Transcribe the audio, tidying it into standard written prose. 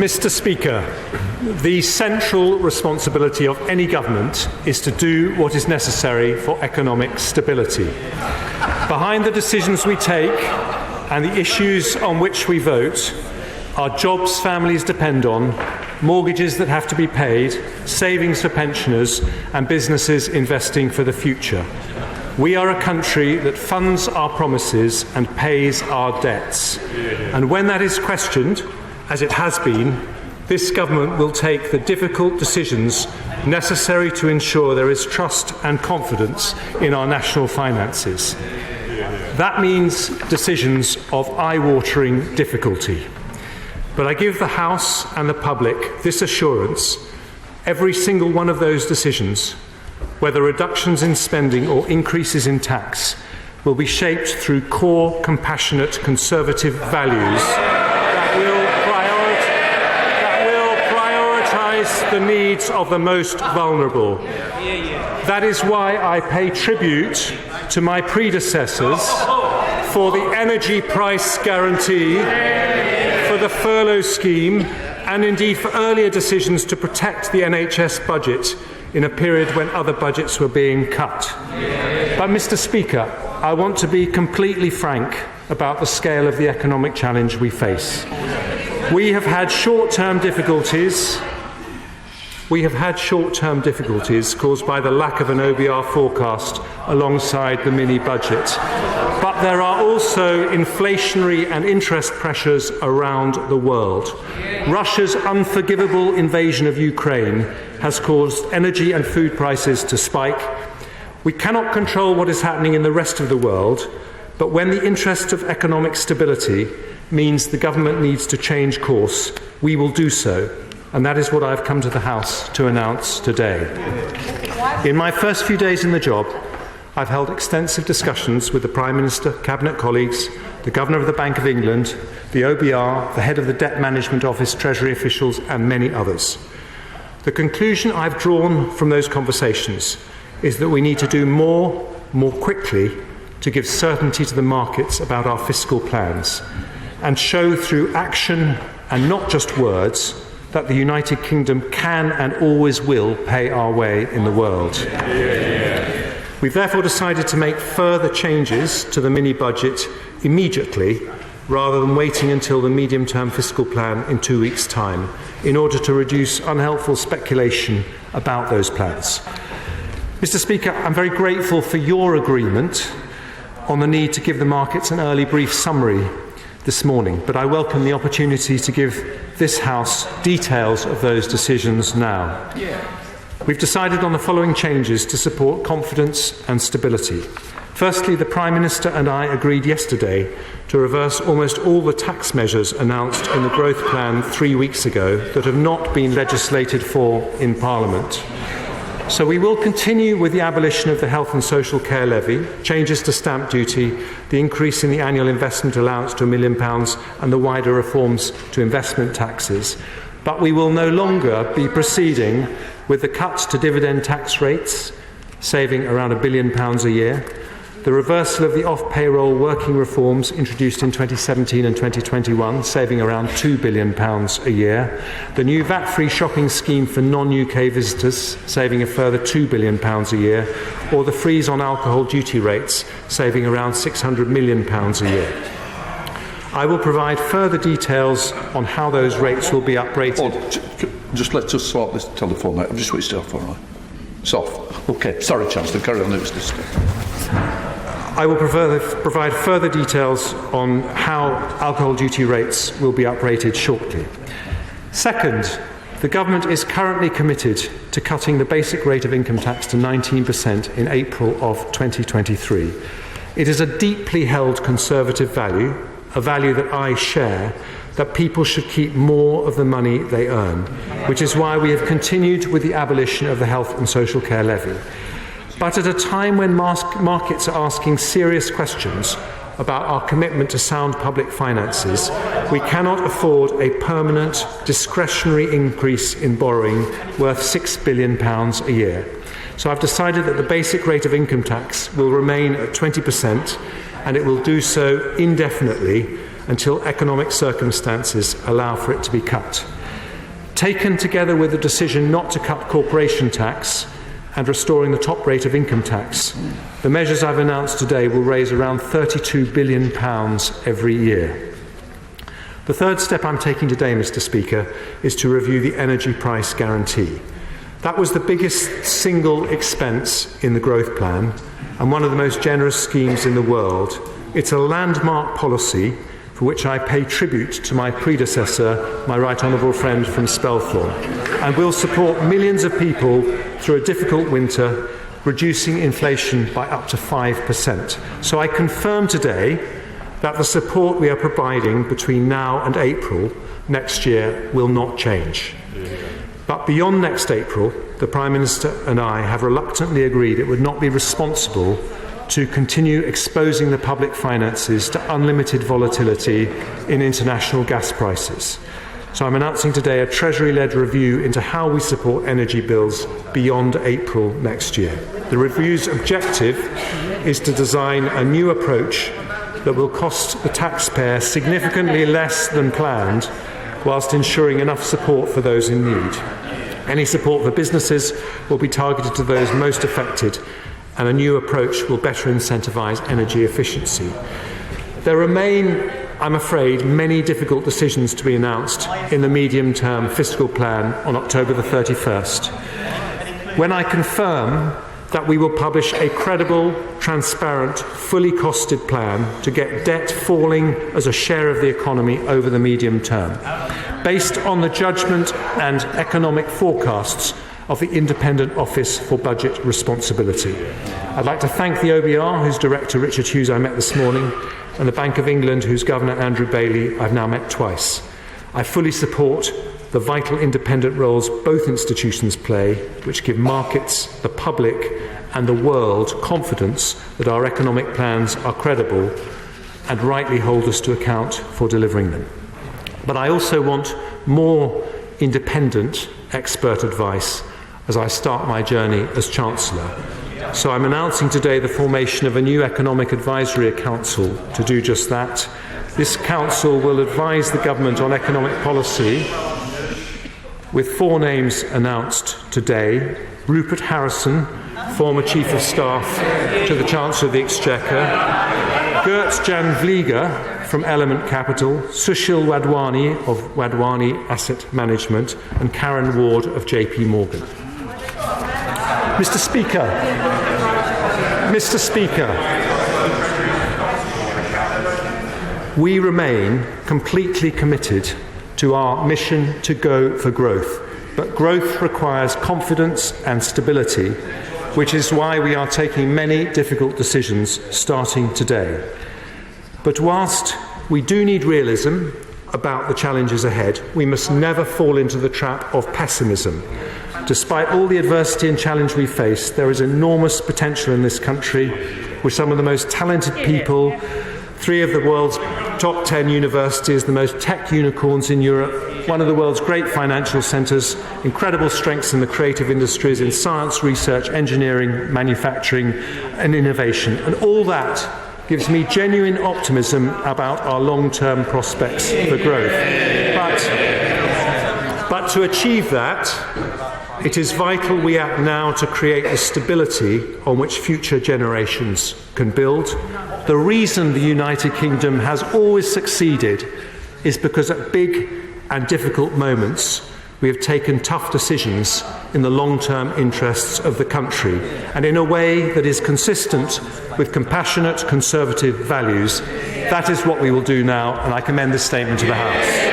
Mr. Speaker, the central responsibility of any government is to do what is necessary for economic stability. Behind the decisions we take and the issues on which we vote are jobs families depend on, mortgages that have to be paid, savings for pensioners, and businesses investing for the future. We are a country that funds our promises and pays our debts. And when that is questioned, as it has been, this government will take the difficult decisions necessary to ensure there is trust and confidence in our national finances. That means decisions of eye-watering difficulty. But I give the House and the public this assurance: every single one of those decisions, whether reductions in spending or increases in tax, will be shaped through core, compassionate, conservative values that will prioritise the needs of the most vulnerable. That is why I pay tribute to my predecessors for the energy price guarantee, for the furlough scheme, and indeed for earlier decisions to protect the NHS budget in a period when other budgets were being cut. But, Mr. Speaker, I want to be completely frank about the scale of the economic challenge we face. We have had short-term difficulties caused by the lack of an OBR forecast alongside the mini-budget. But there are also inflationary and interest pressures around the world. Russia's unforgivable invasion of Ukraine has caused energy and food prices to spike. We cannot control what is happening in the rest of the world, but when the interest of economic stability means the government needs to change course, we will do so. And that is what I've come to the House to announce today. In my first few days in the job, I've held extensive discussions with the Prime Minister, Cabinet colleagues, the Governor of the Bank of England, the OBR, the Head of the Debt Management Office, Treasury officials, and many others. The conclusion I've drawn from those conversations is that we need to do more quickly to give certainty to the markets about our fiscal plans and show through action and not just words that the United Kingdom can and always will pay our way in the world. We've therefore decided to make further changes to the mini-budget immediately, rather than waiting until the medium-term fiscal plan in 2 weeks' time, in order to reduce unhelpful speculation about those plans. Mr. Speaker, I'm very grateful for your agreement on the need to give the markets an early brief summary this morning, but I welcome the opportunity to give this House details of those decisions now. We've decided on the following changes to support confidence and stability. Firstly, the Prime Minister and I agreed yesterday to reverse almost all the tax measures announced in the growth plan 3 weeks ago that have not been legislated for in Parliament. So we will continue with the abolition of the health and social care levy, changes to stamp duty, the increase in the annual investment allowance to £1 million and the wider reforms to investment taxes. But we will no longer be proceeding with the cuts to dividend tax rates, saving around £1 billion a year, the reversal of the off-payroll working reforms introduced in 2017 and 2021, saving around £2 billion a year, the new VAT-free shopping scheme for non-UK visitors, saving a further £2 billion a year, or the freeze on alcohol duty rates, saving around £600 million a year. I will provide further details on how those rates will be uprated. Just let us sort this telephone out. I've just switched it off, all right? It's off. OK. Sorry, Chancellor. Carry on. It was this. I will provide further details on how alcohol duty rates will be uprated shortly. Second, the Government is currently committed to cutting the basic rate of income tax to 19% in April of 2023. It is a deeply held Conservative value, a value that I share, that people should keep more of the money they earn, which is why we have continued with the abolition of the health and social care levy. But at a time when markets are asking serious questions about our commitment to sound public finances, we cannot afford a permanent, discretionary increase in borrowing worth £6 billion a year. So I've decided that the basic rate of income tax will remain at 20%, and it will do so indefinitely until economic circumstances allow for it to be cut. Taken together with the decision not to cut corporation tax and restoring the top rate of income tax, the measures I've announced today will raise around £32 billion every year. The third step I'm taking today, Mr. Speaker, is to review the energy price guarantee. That was the biggest single expense in the growth plan and one of the most generous schemes in the world. It's a landmark policy for which I pay tribute to my predecessor, my right honourable friend from Spelthorne, and will support millions of people through a difficult winter, reducing inflation by up to 5%. So I confirm today that the support we are providing between now and April next year will not change. But beyond next April, the Prime Minister and I have reluctantly agreed it would not be responsible to continue exposing the public finances to unlimited volatility in international gas prices. So I'm announcing today a Treasury-led review into how we support energy bills beyond April next year. The review's objective is to design a new approach that will cost the taxpayer significantly less than planned, whilst ensuring enough support for those in need. Any support for businesses will be targeted to those most affected, and a new approach will better incentivise energy efficiency. There remain, I'm afraid, many difficult decisions to be announced in the medium-term fiscal plan on October the 31st. When I confirm that we will publish a credible, transparent, fully costed plan to get debt falling as a share of the economy over the medium term, based on the judgment and economic forecasts of the Independent Office for Budget Responsibility. I'd like to thank the OBR, whose Director Richard Hughes I met this morning, and the Bank of England, whose Governor Andrew Bailey I've now met twice. I fully support the vital independent roles both institutions play, which give markets, the public and the world confidence that our economic plans are credible and rightly hold us to account for delivering them. But I also want more independent expert advice as I start my journey as Chancellor. So I'm announcing today the formation of a new Economic Advisory Council to do just that. This council will advise the government on economic policy, with 4 names announced today: Rupert Harrison, former Chief of Staff to the Chancellor of the Exchequer; Gert-Jan Vlieger from Element Capital; Sushil Wadhwani of Wadhwani Asset Management; and Karen Ward of JP Morgan. Mr. Speaker, we remain completely committed to our mission to go for growth, but growth requires confidence and stability, which is why we are taking many difficult decisions starting today. But whilst we do need realism about the challenges ahead, we must never fall into the trap of pessimism. Despite all the adversity and challenge we face, there is enormous potential in this country, with some of the most talented people, 3 of the world's top 10 universities, the most tech unicorns in Europe, one of the world's great financial centres, incredible strengths in the creative industries, in science, research, engineering, manufacturing and innovation. And all that gives me genuine optimism about our long-term prospects for growth. But to achieve that, it is vital we act now to create the stability on which future generations can build. The reason the United Kingdom has always succeeded is because at big and difficult moments we have taken tough decisions in the long-term interests of the country, and in a way that is consistent with compassionate conservative values. That is what we will do now, and I commend this statement to the House.